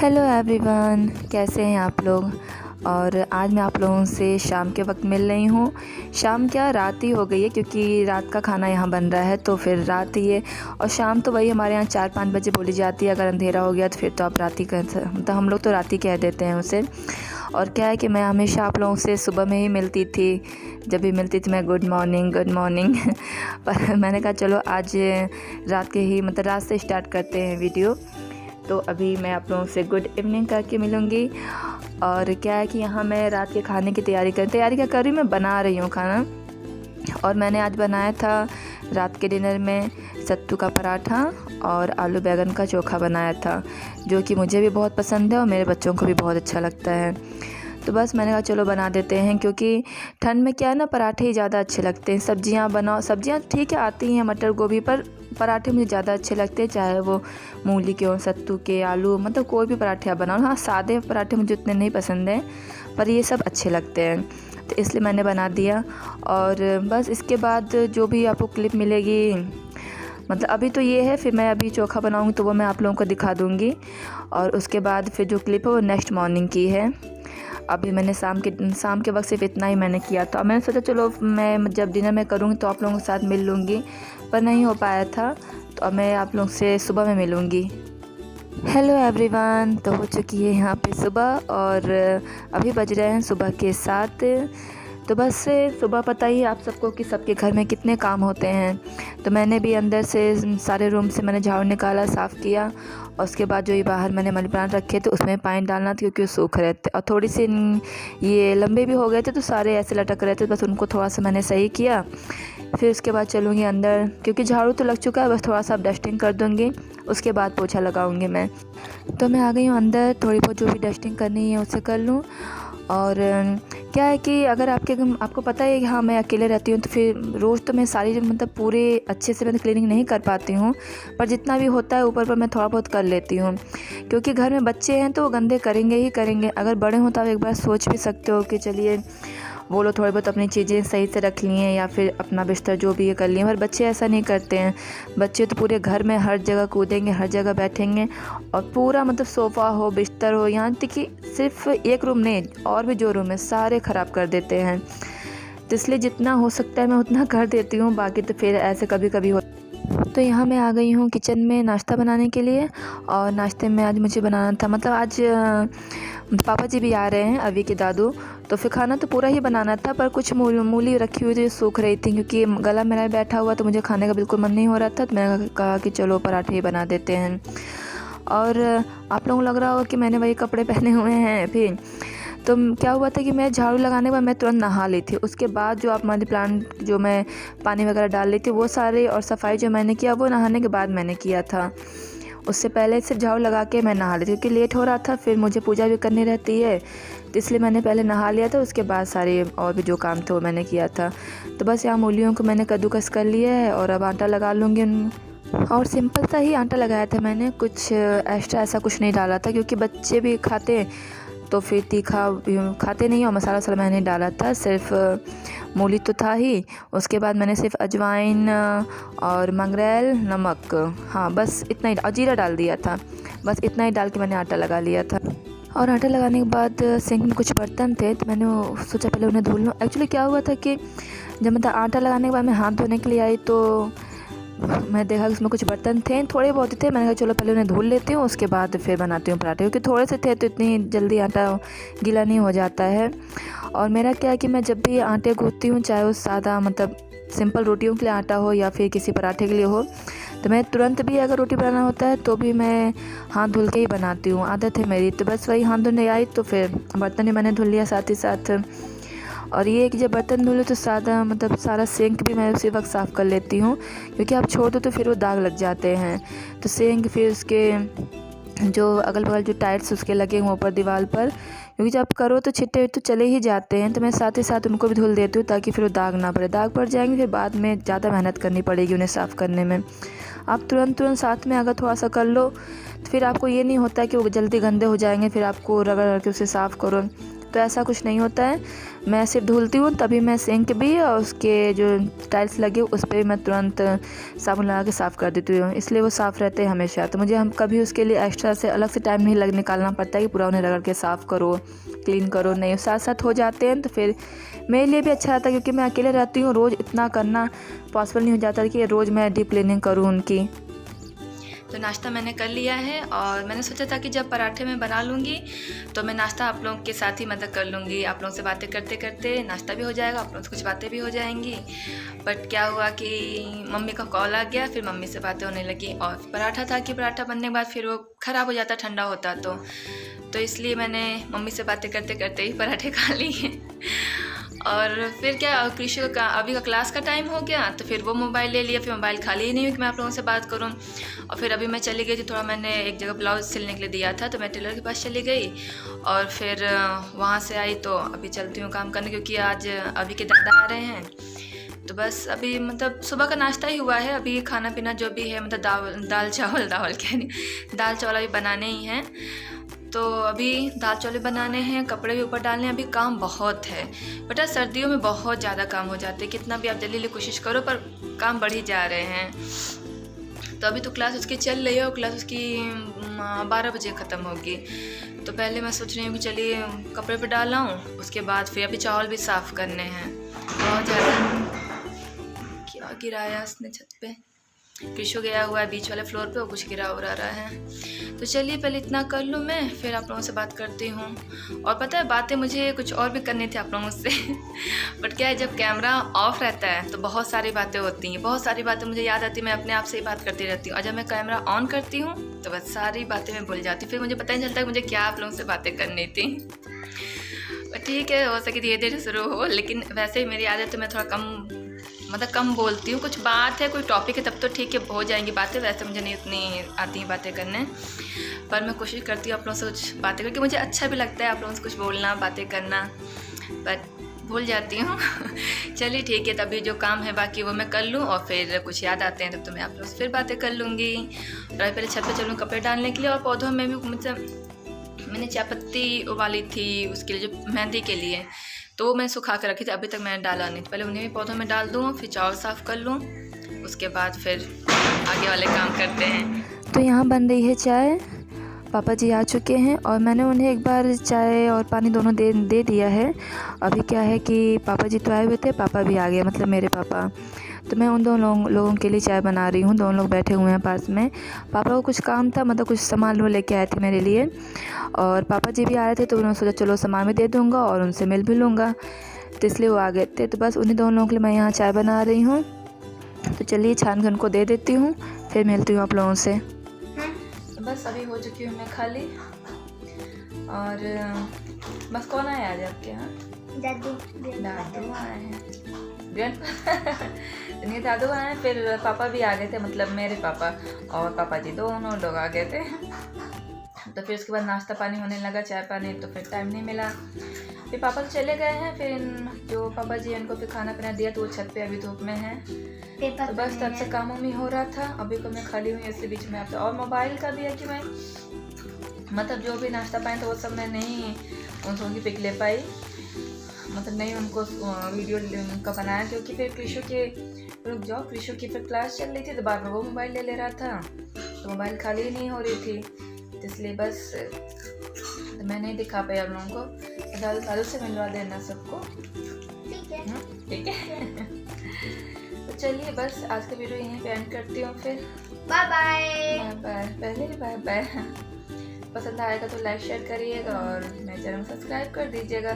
Hello everyone, कैसे हैं आप लोग। और आज मैं आप लोगों से शाम के वक्त मिल रही हूँ। शाम क्या, रात ही हो गई है क्योंकि रात का खाना यहाँ बन रहा है, तो फिर रात ही है। और शाम तो वही हमारे यहाँ 4-5 बजे बोली जाती है। अगर अंधेरा हो गया तो फिर तो आप रात ही मतलब हम लोग तो रात ही कह देते हैं उसे। और क्या है कि मैं हमेशा आप लोगों से सुबह में ही मिलती थी। जब भी मिलती थी मैं गुड मॉर्निंग पर मैंने कहा चलो आज रात के ही मतलब रात से स्टार्ट करते हैं वीडियो। तो अभी मैं आप लोगों से गुड इवनिंग करके मिलूँगी। और क्या है कि यहाँ मैं रात के खाने की तैयारी क्या कर रही हूँ, मैं बना रही हूँ खाना। और मैंने आज बनाया था रात के डिनर में सत्तू का पराठा और आलू बैंगन का चोखा बनाया था, जो कि मुझे भी बहुत पसंद है और मेरे बच्चों को भी बहुत अच्छा लगता है। तो बस मैंने कहा चलो बना देते हैं, क्योंकि ठंड में क्या है ना, पराठे ही ज़्यादा अच्छे लगते हैं। सब्जियां बनाओ, सब्जियां ठीक है आती हैं, मटर गोभी, पर पराठे मुझे ज़्यादा अच्छे लगते हैं, चाहे वो मूली के हो, सत्तू के, आलू, मतलब कोई भी पराठे आप बनाओ। हाँ, सादे पराठे मुझे उतने नहीं पसंद हैं, पर ये सब अच्छे लगते हैं, तो इसलिए मैंने बना दिया। और बस इसके बाद जो भी आपको क्लिप मिलेगी, मतलब अभी तो ये है, फिर मैं अभी चोखा बनाऊँगी तो वो मैं आप लोगों को दिखा दूँगी। और उसके बाद फिर जो क्लिप है वो नेक्स्ट मॉर्निंग की है। अभी मैंने शाम के वक्त सिर्फ इतना ही मैंने किया था। मैंने सोचा चलो मैं जब डिनर में करूँगी तो आप लोगों के साथ मिल लूँगी, पर नहीं हो पाया था, तो अब मैं आप लोगों से सुबह में मिलूँगी। हेलो एवरीवन, तो हो चुकी है यहाँ पे सुबह और अभी बज रहे हैं सुबह के 7। तो बस सुबह पता ही है आप सबको कि सबके घर में कितने काम होते हैं। तो मैंने भी अंदर से सारे रूम से मैंने झाड़ू निकाला, साफ़ किया। और उसके बाद जो ये बाहर मैंने मनी प्लांट रखे थे उसमें पानी डालना था, क्योंकि वो सूख रहे थे और थोड़ी सी ये लंबे भी हो गए थे, तो सारे ऐसे लटक रहे थे, बस उनको थोड़ा सा मैंने सही किया। फिर उसके बाद चलूँगी अंदर, क्योंकि झाड़ू तो लग चुका है, बस थोड़ा सा अब डस्टिंग कर दूँगी, उसके बाद पोछा लगाऊँगी मैं। तो मैं आ गई हूँ अंदर, थोड़ी बहुत जो भी डस्टिंग करनी है उसे कर लूँ। और क्या है कि अगर आपको पता है कि हाँ मैं अकेले रहती हूँ, तो फिर रोज़ तो मैं सारी मतलब पूरे अच्छे से मैं क्लीनिंग नहीं कर पाती हूँ, पर जितना भी होता है ऊपर पर मैं थोड़ा बहुत कर लेती हूँ। क्योंकि घर में बच्चे हैं तो वो गंदे करेंगे ही करेंगे। अगर बड़े हों तो आप एक बार सोच भी सकते हो कि चलिए वो लोग थोड़ी बहुत अपनी चीज़ें सही से रख लिए हैं या फिर अपना बिस्तर जो भी ये कर लिए, पर बच्चे ऐसा नहीं करते हैं। बच्चे तो पूरे घर में हर जगह कूदेंगे, हर जगह बैठेंगे, और पूरा मतलब सोफ़ा हो, बिस्तर हो, यहाँ तक कि सिर्फ एक रूम नहीं और भी जो रूम है सारे ख़राब कर देते हैं। तो इसलिए जितना हो सकता है मैं उतना कर देती हूँ, बाकी तो फिर ऐसे कभी कभी हो। तो यहाँ मैं आ गई हूँ किचन में नाश्ता बनाने के लिए। और नाश्ते में आज मुझे बनाना था, मतलब आज पापा जी भी आ रहे हैं, अभी के दादू, तो फिर खाना तो पूरा ही बनाना था, पर कुछ मूली रखी हुई थी सूख रही थी, क्योंकि गला मेरा बैठा हुआ तो मुझे खाने का बिल्कुल मन नहीं हो रहा था। तो मैंने कहा कि चलो पराठे ही बना देते हैं। और आप लोगों को लग रहा होगा कि मैंने वही कपड़े पहने हुए हैं। फिर तो क्या हुआ था कि मैं झाड़ू लगाने के बाद मैं तुरंत नहा ली थी। उसके बाद जो आप मनी प्लांट जो मैं पानी वगैरह डाल ली थी वो सारे, और सफाई जो मैंने किया वो नहाने के बाद मैंने किया था। उससे पहले सिर्फ झाड़ू लगा के मैं नहा ली थी, क्योंकि लेट हो रहा था, फिर मुझे पूजा भी करनी रहती है, तो इसलिए मैंने पहले नहा लिया था। उसके बाद सारे और भी जो काम थे वो मैंने किया था। तो बस यहाँ मूलियों को मैंने कद्दूकस कर लिया है और अब आटा लगा लूँगी। और सिंपल सा ही आटा लगाया था मैंने, कुछ एक्स्ट्रा ऐसा कुछ नहीं डाला था, क्योंकि बच्चे भी खाते तो फिर तीखा खाते नहीं, और मसाला वसाला मैंने डाला था, सिर्फ मूली तो था ही। उसके बाद मैंने सिर्फ अजवाइन और मंगरेल, नमक, हाँ बस इतना ही, और जीरा डाल दिया था। बस इतना ही डाल के मैंने आटा लगा लिया था। और आटा लगाने के बाद सिंक में कुछ बर्तन थे, तो मैंने सोचा पहले उन्हें धुल लूँ। एक्चुअली क्या हुआ था कि जब मतलब आटा लगाने के बाद मैं हाथ धोने के लिए आई, तो मैं देखा कि उसमें कुछ बर्तन थे, थोड़े बहुत ही थे। मैंने कहा चलो पहले उन्हें धुल लेती हूँ, उसके बाद फिर बनाती हूँ पराठे, क्योंकि थोड़े से थे तो इतनी जल्दी आटा गीला नहीं हो जाता है। और मेरा क्या है कि मैं जब भी आटे गूँथती हूँ, चाहे वो सादा मतलब सिंपल रोटियों के लिए आटा हो या फिर किसी पराठे के लिए हो, तो मैं तुरंत भी अगर रोटी बनाना होता है तो भी मैं हाथ धुल के ही बनाती हूँ, आदत है मेरी। तो बस वही हाथ धुलने आई तो फिर बर्तन भी मैंने धुल लिया साथ ही साथ। और ये कि जब बर्तन धुलो तो सादा मतलब सारा सिंक भी मैं उसी वक्त साफ़ कर लेती हूँ, क्योंकि आप छोड़ दो तो फिर वो दाग लग जाते हैं। तो सिंक, फिर उसके जो अगल बगल जो टाइल्स उसके लगे हुए ऊपर दीवार पर, क्योंकि जब करो तो छिट्टे तो चले ही जाते हैं, तो मैं साथ ही साथ उनको भी धुल देती हूँ, ताकि फिर वो दाग ना पड़े। दाग पड़ जाएंगे फिर बाद में ज़्यादा मेहनत करनी पड़ेगी उन्हें साफ़ करने में। आप तुरंत साथ में अगर थोड़ा सा कर लो तो फिर आपको ये नहीं होता कि वो जल्दी गंदे हो जाएंगे, फिर आपको रगड़ के उसे साफ़ करो। तो ऐसा कुछ नहीं होता है। मैं सिर्फ धुलती हूँ तभी मैं सिंक भी और उसके जो टाइल्स लगे उस पर मैं तुरंत साबुन लगा के साफ़ कर देती हूँ, इसलिए वो साफ़ रहते हैं हमेशा। तो मुझे हम कभी उसके लिए एक्स्ट्रा से अलग से टाइम नहीं निकालना पड़ता है कि पूरा उन्हें रगड़ के साफ़ करो, क्लीन करो, नहीं, साथ साथ हो जाते हैं। तो फिर मेरे लिए भी अच्छा रहता है क्योंकि मैं अकेले रहती हूँ, रोज़ इतना करना पॉसिबल नहीं हो जाता कि रोज़ मैं डीप क्लीनिंग करूँ उनकी। तो नाश्ता मैंने कर लिया है और मैंने सोचा था कि जब पराठे मैं बना लूँगी तो मैं नाश्ता आप लोगों के साथ ही कर लूँगी। आप लोगों से बातें करते करते नाश्ता भी हो जाएगा, आप लोगों से कुछ बातें भी हो जाएंगी। बट क्या हुआ कि मम्मी का कॉल आ गया, फिर मम्मी से बातें होने लगी और पराठा था कि पराठा बनने के बाद फिर वो ख़राब हो जाता, ठंडा होता तो इसलिए मैंने मम्मी से बातें करते करते ही पराठे खा लिए। और फिर क्या, कृषि का अभी का क्लास का टाइम हो गया तो फिर वो मोबाइल ले लिया, फिर मोबाइल खाली ही नहीं हुई कि मैं आप लोगों से बात करूं। और फिर अभी मैं चली गई थी, थोड़ा मैंने एक जगह ब्लाउज़ सिलने के लिए दिया था तो मैं टेलर के पास चली गई और फिर वहाँ से आई तो अभी चलती हूँ काम करने, क्योंकि आज अभी के दादा आ रहे हैं। तो बस अभी सुबह का नाश्ता ही हुआ है, अभी खाना पीना जो भी है दाल चावल दाल चावल अभी बनाने ही हैं। तो अभी दाल चावल बनाने हैं, कपड़े भी ऊपर डालने हैं, अभी काम बहुत है। बेटा सर्दियों में बहुत ज़्यादा काम हो जाते हैं, कितना भी आप जल्दी कोशिश करो पर काम बढ़ ही जा रहे हैं। तो अभी तो क्लास उसकी चल रही है और क्लास उसकी 12 बजे ख़त्म होगी। तो पहले मैं सोच रही हूँ कि चलिए कपड़े पे डालाऊँ, उसके बाद फिर अभी चावल भी साफ़ करने हैं। बहुत ज़्यादा क्या गिराया उसने छत पे, कृषु गया हुआ है बीच वाले फ्लोर पे, वो कुछ गिरा उड़ा रहा है। तो चलिए पहले इतना कर लूँ मैं, फिर आप लोगों से बात करती हूँ। और पता है बातें मुझे कुछ और भी करनी थी आप लोगों से बट क्या है, जब कैमरा ऑफ रहता है तो बहुत सारी बातें होती हैं, बहुत सारी बातें मुझे याद आती है, मैं अपने आप से ही बात करती रहती हूँ। और जब मैं कैमरा ऑन करती हूँ तो बस सारी बातें मैं भूल जाती हूँ, फिर मुझे पता नहीं चलता कि मुझे क्या आप लोगों से बातें करनी थी। ठीक है, हो सके धीरे धीरे शुरू हो, लेकिन वैसे ही मेरी आदत है मैं थोड़ा कम बोलती हूँ। कुछ बात है, कोई टॉपिक है तब तो ठीक है हो जाएंगी बातें, वैसे मुझे नहीं उतनी आती हैं बातें करने, पर मैं कोशिश करती हूँ आप लोगों से कुछ बातें करके, मुझे अच्छा भी लगता है आप लोगों से कुछ बोलना, बातें करना, बट भूल जाती हूँ चलिए ठीक है, तभी जो काम है बाकी वो मैं कर लूँ और फिर कुछ याद आते हैं तब तो मैं आप लोगों से फिर बातें कर लूँगी। और पहले छत पर चलूँ कपड़े डालने के लिए, और पौधों में भी मैंने चाय पत्ती उबाली थी उसके लिए, जो मेहंदी के लिए, तो मैं सुखा कर रखी थी, अभी तक मैंने डाला नहीं। पहले उन्हें भी पौधों में डाल दूँ, फिर चावल साफ़ कर लूँ, उसके बाद फिर आगे वाले काम करते हैं। तो यहाँ बन रही है चाय, पापा जी आ चुके हैं और मैंने उन्हें एक बार चाय और पानी दोनों दे दिया है। अभी क्या है कि पापा जी तो आए हुए थे, पापा भी आ गए, मतलब मेरे पापा। तो मैं उन दोनों लोगों के लिए चाय बना रही हूँ, दोनों लोग बैठे हुए हैं पास में। पापा को कुछ काम था, कुछ सामान वो लेके आए थे मेरे लिए, और पापा जी भी आ रहे थे तो उन्होंने सोचा चलो सामान भी दे दूँगा और उनसे मिल भी लूँगा, तो इसलिए वो आ गए थे। तो बस उन्हीं दोनों लोगों के लिए मैं यहाँ चाय बना रही हूँ। तो चलिए छान के उनको दे देती हूँ, फिर मिलती हूँ आप लोगों से। तो बस अभी हो चुकी हूँ मैं खाली, और बस कौन आया आज आपके यहाँ? दादू आए हैं, नहीं दादू आए हैं, फिर पापा भी आ गए थे, मतलब मेरे पापा और पापा जी दोनों लोग आ गए थे। तो फिर उसके बाद नाश्ता पानी होने लगा, चाय पानी, तो फिर टाइम नहीं मिला। फिर पापा तो चले गए हैं, फिर जो पापा जी उनको फिर खाना पीना दिया, तो वो छत पे अभी धूप में है। तो बस तब से काम ही हो रहा था, अभी को मैं खाली हुई इसके बीच में आप। और मोबाइल का भी है कि मैं जो भी नाश्ता पाए तो वो सब मैं नहीं उनकी पिक ले पाई, नहीं उनको वीडियो का बनाया, क्योंकि फिर कृषु की फिर क्लास चल रही थी, तो बार बार वो मोबाइल ले रहा था, तो मोबाइल खाली ही नहीं हो रही थी, तो इसलिए बस तो मैं नहीं दिखा पाई आप लोगों को। दादू से मिलवा देना सबको, ठीक है तो चलिए बस आज का वीडियो यहीं पे एंड करती हूँ, फिर बाय बाय। पहले ही बाय बाय। पसंद आएगा तो लाइक शेयर करिएगा और मेरे चैनल सब्सक्राइब कर दीजिएगा।